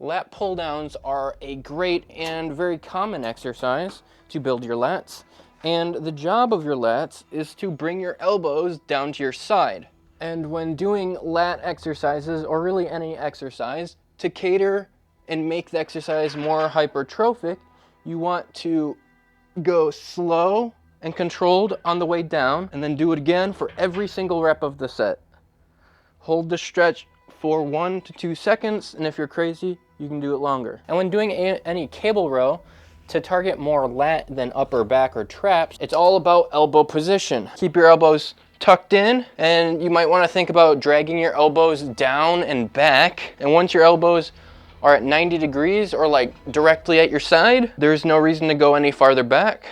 Lat pull downs are a great and very common exercise to build your lats. And the job of your lats is to bring your elbows down to your side. And when doing lat exercises, or really any exercise, to cater and make the exercise more hypertrophic, you want to go slow and controlled on the way down, and then do it again for every single rep of the set. Hold the stretch for 1 to 2 seconds, and if you're crazy, you can do it longer. And when doing any cable row, to target more lat than upper back or traps, it's all about elbow position. Keep your elbows tucked in, and you might want to think about dragging your elbows down and back. And once your elbows are at 90 degrees or like directly at your side, there's no reason to go any farther back.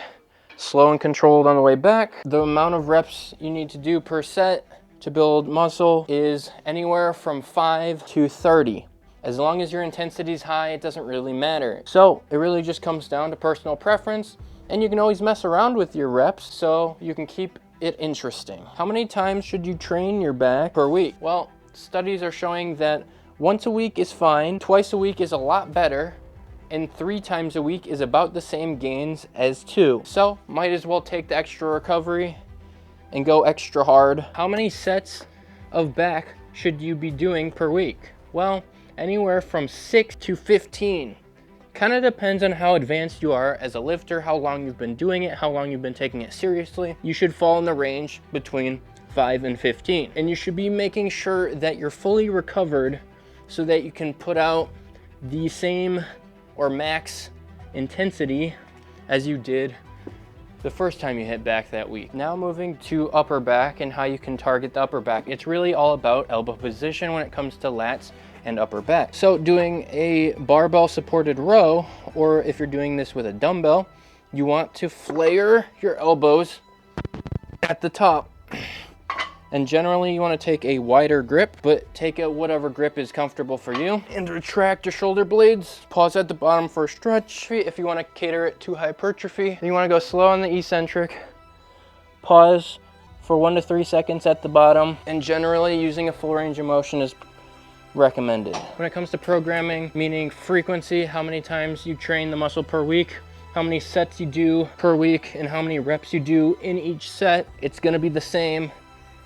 Slow and controlled on the way back. The amount of reps you need to do per set to build muscle is anywhere from 5 to 30. As long as your intensity is high, it doesn't really matter. So it really just comes down to personal preference, and you can always mess around with your reps so you can keep it interesting. How many times should you train your back per week? Well, studies are showing that once a week is fine, twice a week is a lot better, and 3 times a week is about the same gains as 2. So might as well take the extra recovery and go extra hard. How many sets of back should you be doing per week? Well, anywhere from 6 to 15. Kind of depends on how advanced you are as a lifter, how long you've been doing it, how long you've been taking it seriously. You should fall in the range between 5 and 15. And you should be making sure that you're fully recovered so that you can put out the same or max intensity as you did the first time you hit back that week. Now moving to upper back and how you can target the upper back. It's really all about elbow position when it comes to lats and upper back. So doing a barbell supported row, or if you're doing this with a dumbbell, you want to flare your elbows at the top. And generally you want to take a wider grip, but take whatever grip is comfortable for you, and retract your shoulder blades. Pause at the bottom for a stretch. If you want to cater it to hypertrophy, you want to go slow on the eccentric. Pause for 1 to 3 seconds at the bottom, and generally using a full range of motion is recommended. When it comes to programming, meaning frequency, how many times you train the muscle per week, how many sets you do per week, and how many reps you do in each set, it's going to be the same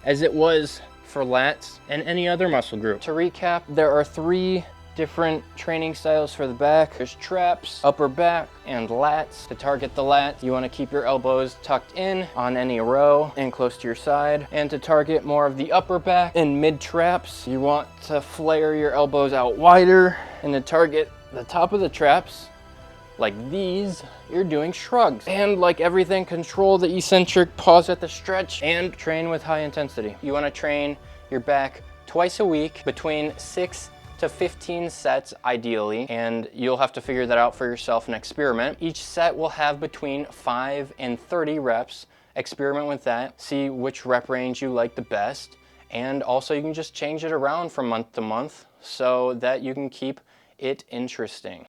as it was for lats and any other muscle group. To recap, there are 3 different training styles for the back. There's traps, upper back, and lats. To target the lats, you want to keep your elbows tucked in on any row and close to your side. And to target more of the upper back and mid traps, you want to flare your elbows out wider. And to target the top of the traps, like these, you're doing shrugs. And like everything, control the eccentric, pause at the stretch, and train with high intensity. You want to train your back twice a week, between 6 to 15 sets ideally, and you'll have to figure that out for yourself and experiment. Each set will have between 5 and 30 reps. Experiment with that, see which rep range you like the best, and also you can just change it around from month to month so that you can keep it interesting.